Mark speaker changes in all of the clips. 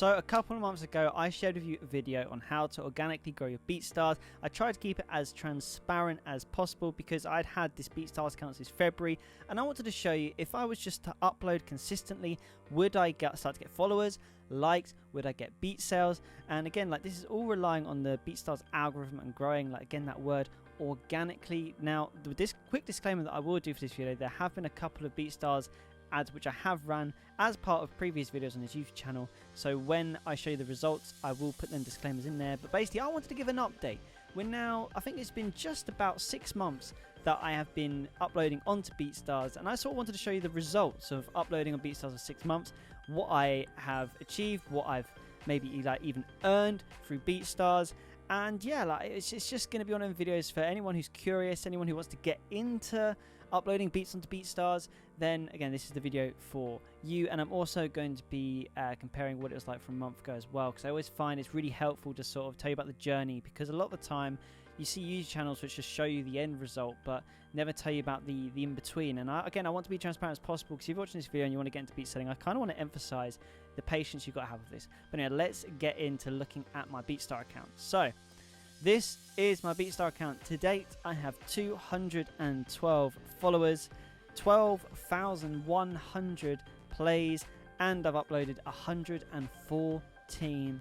Speaker 1: So a couple of months ago, I shared with you a video on how to organically grow your Beatstars. I tried to keep it as transparent as possible because I'd had this Beatstars account since February, and I wanted to show you if I was just to upload consistently, would I start to get followers, likes, would I get beat sales? And again, like, this is all relying on the Beatstars algorithm and growing, like, again, that word organically. Now, with this quick disclaimer that I will do for this video, there have been a couple of Beatstars ads which I have ran as part of previous videos on this YouTube channel, so when I show you the results I will put them disclaimers in there. But basically, I wanted to give an update. We're now, I think it's been just about 6 months that I have been uploading onto Beatstars, and I sort of wanted to show you the results of uploading on Beatstars for 6 months, what I have achieved, what I've maybe like even earned through Beatstars. And yeah, like, it's just going to be one of them videos for anyone who's curious, anyone who wants to get into uploading beats onto Beatstars. Then again, this is the video for you. And I'm also going to be comparing what it was like from a month ago as well, because I always find it's really helpful to sort of tell you about the journey, because a lot of the time you see YouTube channels which just show you the end result but never tell you about the in-between. And again, I want to be transparent as possible, because if you're watching this video and you want to get into beat selling, I kind of want to emphasize the patience you've got to have with this. But anyway, let's get into looking at my Beatstar account. So this is my Beatstar account. To date, I have 212 followers, 12,100 plays, and I've uploaded 114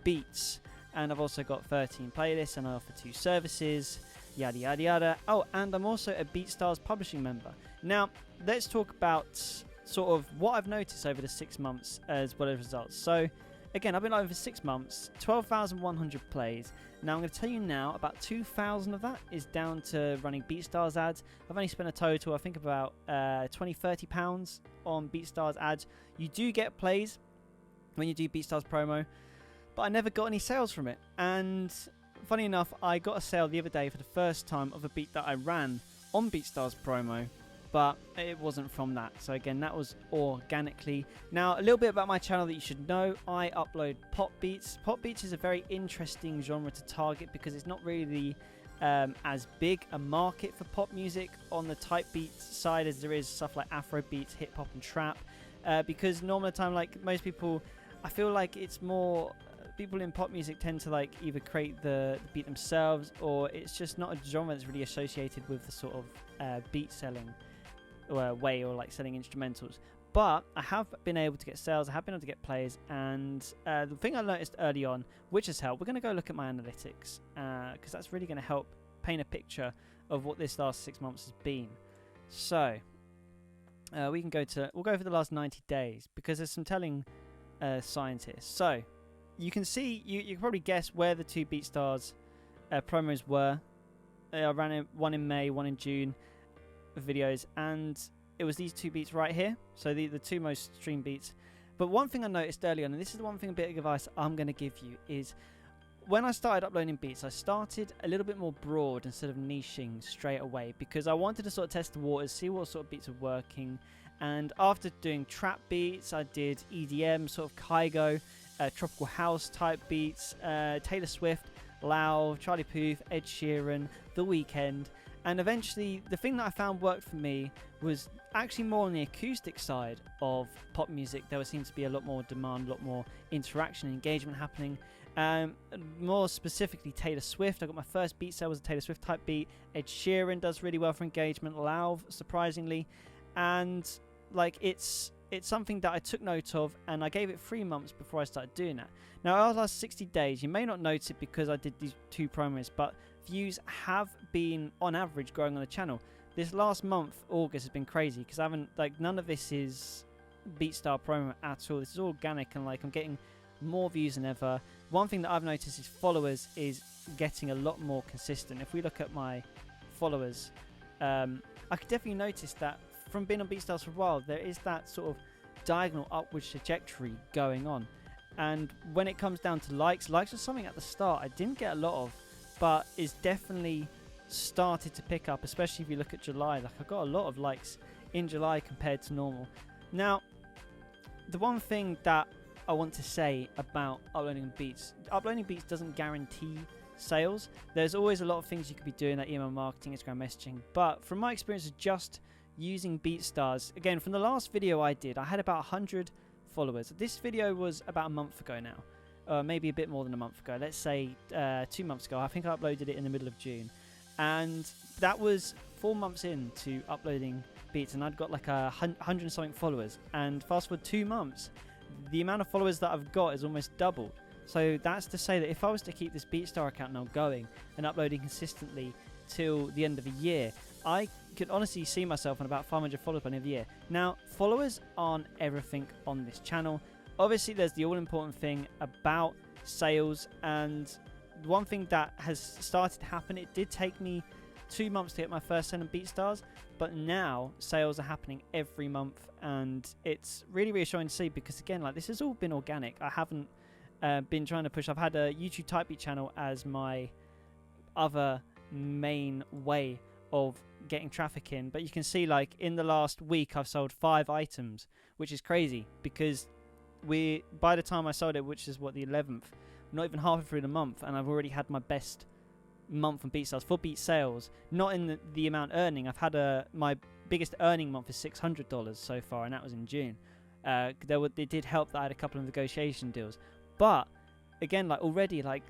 Speaker 1: beats. And I've also got 13 playlists, and I offer 2 services, yada yada yada. Oh, and I'm also a Beatstars publishing member. Now, let's talk about sort of what I've noticed over the 6 months as well as results. So again, I've been live for 6 months, 12,100 plays. Now I'm going to tell you now, about 2,000 of that is down to running Beatstars ads. I've only spent a total, I think, about £20–30 on Beatstars ads. You do get plays when you do Beatstars promo, but I never got any sales from it. And funny enough, I got a sale the other day for the first time of a beat that I ran on Beatstars promo, but it wasn't from that. So again, that was organically. Now, a little bit about my channel that you should know. I upload pop beats. Pop beats is a very interesting genre to target because it's not really as big a market for pop music on the type beats side as there is stuff like Afro beats, hip hop and trap, because normally time, like most people, I feel like it's more people in pop music tend to like either create the beat themselves, or it's just not a genre that's really associated with the sort of beat selling way, or like selling instrumentals. But I have been able to get sales, I have been able to get plays, and the thing I noticed early on, which has helped, we're going to go look at my analytics, because that's really going to help paint a picture of what this last 6 months has been. So we'll go for the last 90 days, because there's some telling signs here. So you can see, you can probably guess where the 2 Beatstars promos were. I ran one in May, one in June videos, and it was these 2 beats right here, so the 2 most streamed beats. But one thing I noticed early on, and this is the one thing, a bit of advice I'm going to give you, is when I started uploading beats, I started a little bit more broad instead of niching straight away, because I wanted to sort of test the waters, see what sort of beats are working. And after doing trap beats, I did EDM, sort of Kygo, tropical house type beats, Taylor Swift, Lau, Charlie Puth, Ed Sheeran, The Weeknd. And eventually, the thing that I found worked for me was actually more on the acoustic side of pop music. There seemed to be a lot more demand, a lot more interaction and engagement happening. More specifically, Taylor Swift. I got my first beat sale was a Taylor Swift type beat. Ed Sheeran does really well for engagement. Lau, surprisingly. And like, it's something that I took note of, and I gave it 3 months before I started doing that. Now, over the last 60 days, you may not notice it because I did these 2 promos, but views have been, on average, growing on the channel. This last month, August, has been crazy, because I haven't, like, none of this is Beatstar promo at all. This is organic, and like, I'm getting more views than ever. One thing that I've noticed is followers is getting a lot more consistent. If we look at my followers, I could definitely notice that from being on Beatstars for a while, there is that sort of diagonal upwards trajectory going on. And when it comes down to likes are something at the start I didn't get a lot of, but is definitely started to pick up, especially if you look at July. Like, I got a lot of likes in July compared to normal. Now, the one thing that I want to say about uploading beats doesn't guarantee sales. There's always a lot of things you could be doing, like email marketing, Instagram messaging, but from my experience of just using Beatstars, again, from the last video I did, I had about 100 followers. This video was about a month ago now, maybe a bit more than a month ago. Let's say 2 months ago. I think I uploaded it in the middle of June, and that was 4 months into uploading Beats, and I'd got like 100 and something followers. And fast forward 2 months, the amount of followers that I've got is almost doubled. So that's to say that if I was to keep this Beatstar account now going and uploading consistently till the end of the year, I could honestly see myself on about 500 followers by the end of the year. Now, followers aren't everything on this channel. Obviously, there's the all-important thing about sales, and one thing that has started to happen, it did take me 2 months to get my first sale on Beatstars, but now sales are happening every month, and it's really reassuring to see, because again, like, this has all been organic. I haven't been trying to push. I've had a YouTube type beat channel as my other main way of getting traffic in, but you can see, like, in the last week I've sold 5 items, which is crazy, because by the time I sold it, which is what, the 11th, not even halfway through the month, and I've already had my best month on Beatstars for Beat sales. Not in the amount earning. I've had my biggest earning month is $600 so far, and that was in June. It did help that I had a couple of negotiation deals, but again, like, already, like,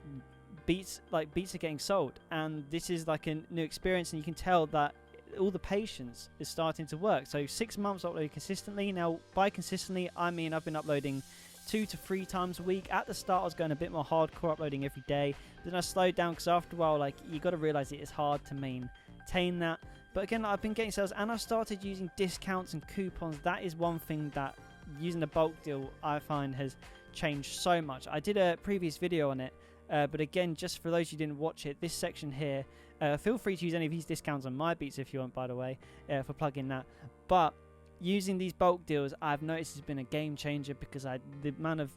Speaker 1: beats are getting sold, and this is like a new experience, and you can tell that all the patience is starting to work. So 6 months uploading consistently. Now, by consistently, I mean I've been uploading 2 to 3 times a week. At the start, I was going a bit more hardcore, uploading every day. Then I slowed down, because after a while, like, you got to realize it is hard to maintain that. But again, I've been getting sales, and I've started using discounts and coupons. That is one thing that using the bulk deal I find has changed so much. I did a previous video on it, but again, just for those who didn't watch it, this section here, feel free to use any of these discounts on my beats if you want, by the way, for plugging that. But using these bulk deals, I've noticed has been a game changer, because the amount of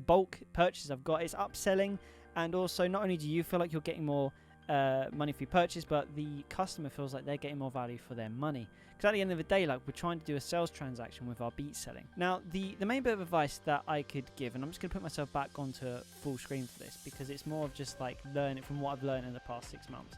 Speaker 1: bulk purchases I've got is upselling, and also not only do you feel like you're getting more money for your purchase, but the customer feels like they're getting more value for their money. Because at the end of the day, like, we're trying to do a sales transaction with our beat selling. Now, the main bit of advice that I could give, and I'm just going to put myself back onto full screen for this, because it's more of just like learning from what I've learned in the past 6 months.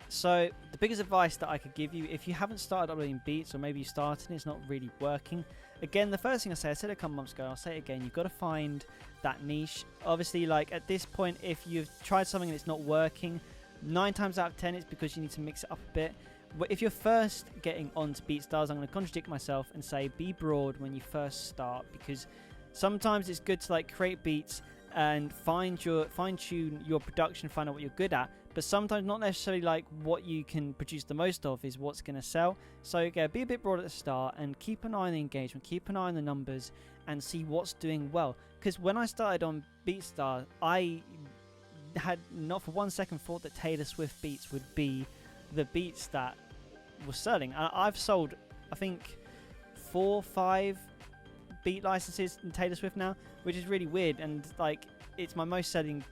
Speaker 1: So the biggest advice that I could give you, if you haven't started uploading beats, or maybe you started and it's not really working, again, the first thing I said it a couple months ago, and I'll say it again, you've got to find that niche. Obviously, like, at this point, if you've tried something and it's not working, 9 times out of 10 it's because you need to mix it up a bit. If you're first getting onto Beatstars, I'm going to contradict myself and say be broad when you first start, because sometimes it's good to, like, create beats and fine-tune your production, find out what you're good at, but sometimes not necessarily like what you can produce the most of is what's going to sell. So yeah, be a bit broad at the start and keep an eye on the engagement, keep an eye on the numbers, and see what's doing well. Because when I started on Beatstar, I had not for 1 second thought that Taylor Swift beats would be the beats that was selling. I've sold, I think, 4 or 5 beat licenses in Taylor Swift now, which is really weird, and like, it's my most selling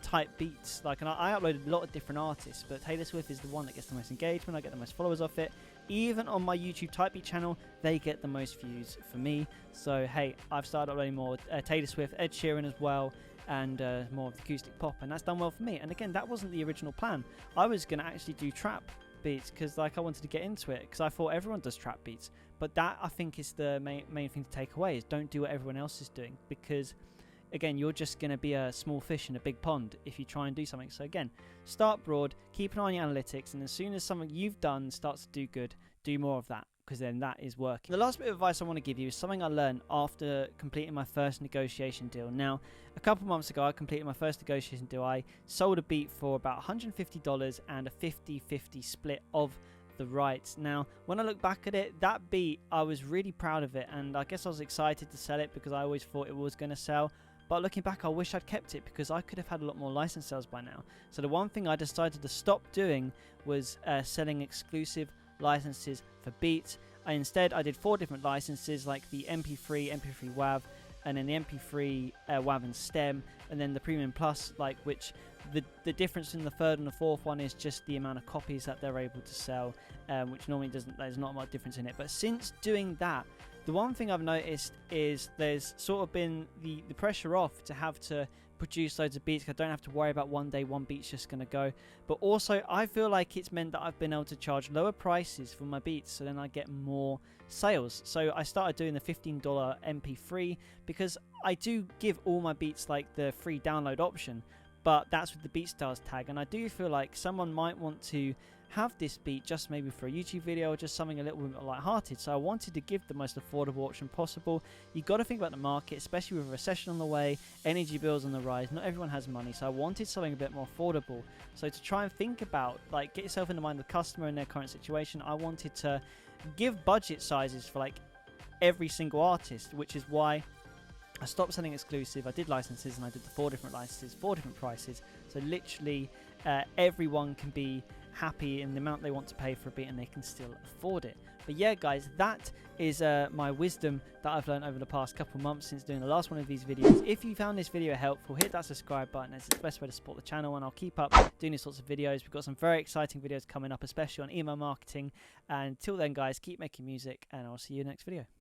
Speaker 1: type beats. Like, and I uploaded a lot of different artists, but Taylor Swift is the one that gets the most engagement. I get the most followers off it. Even on my YouTube type beat channel, they get the most views for me. So hey, I've started uploading more Taylor Swift, Ed Sheeran as well, and more of the acoustic pop, and that's done well for me. And again, that wasn't the original plan. I was going to actually do trap beats, because like, I wanted to get into it, because I thought everyone does trap beats. But that, I think, is the main thing to take away, is don't do what everyone else is doing, because again, you're just going to be a small fish in a big pond if you try and do something. So again, start broad, keep an eye on your analytics, and as soon as something you've done starts to do good, do more of that, because then that is working. The last bit of advice I want to give you is something I learned after completing my first negotiation deal. Now, a couple months ago, I completed my first negotiation deal. I sold a beat for about $150 and a 50-50 split of the rights. Now, when I look back at it, that beat, I was really proud of it, and I guess I was excited to sell it because I always thought it was going to sell. But looking back, I wish I'd kept it, because I could have had a lot more license sales by now. So the one thing I decided to stop doing was selling exclusive licenses for beats. Instead, I did 4 different licenses, like the MP3, MP3 WAV, and then the MP3 WAV and stem, and then the Premium Plus, like, which the difference in the 3rd and the 4th one is just the amount of copies that they're able to sell, which normally there's not much difference in it. But since doing that, the one thing I've noticed is there's sort of been the pressure off to have to produce loads of beats. I don't have to worry about one day one beat's just going to go. But also, I feel like it's meant that I've been able to charge lower prices for my beats, so then I get more sales. So I started doing the $15 MP3 because I do give all my beats like the free download option, but that's with the Beatstars tag. And I do feel like someone might want to have this beat just maybe for a YouTube video or just something a little bit more lighthearted. So I wanted to give the most affordable option possible. You've got to think about the market, especially with a recession on the way, energy bills on the rise. Not everyone has money, so I wanted something a bit more affordable. So to try and think about, like, get yourself in the mind of the customer in their current situation, I wanted to give budget sizes for like every single artist, which is why I stopped selling exclusive. I did licenses, and I did the 4 different licenses, 4 different prices. So literally everyone can be happy in the amount they want to pay for a beat, and they can still afford it. But yeah, guys, that is my wisdom that I've learned over the past couple months since doing the last one of these videos. If you found this video helpful, hit that subscribe button. It's the best way to support the channel, and I'll keep up doing these sorts of videos. We've got some very exciting videos coming up, especially on email marketing. And until then, guys, keep making music, and I'll see you in the next video.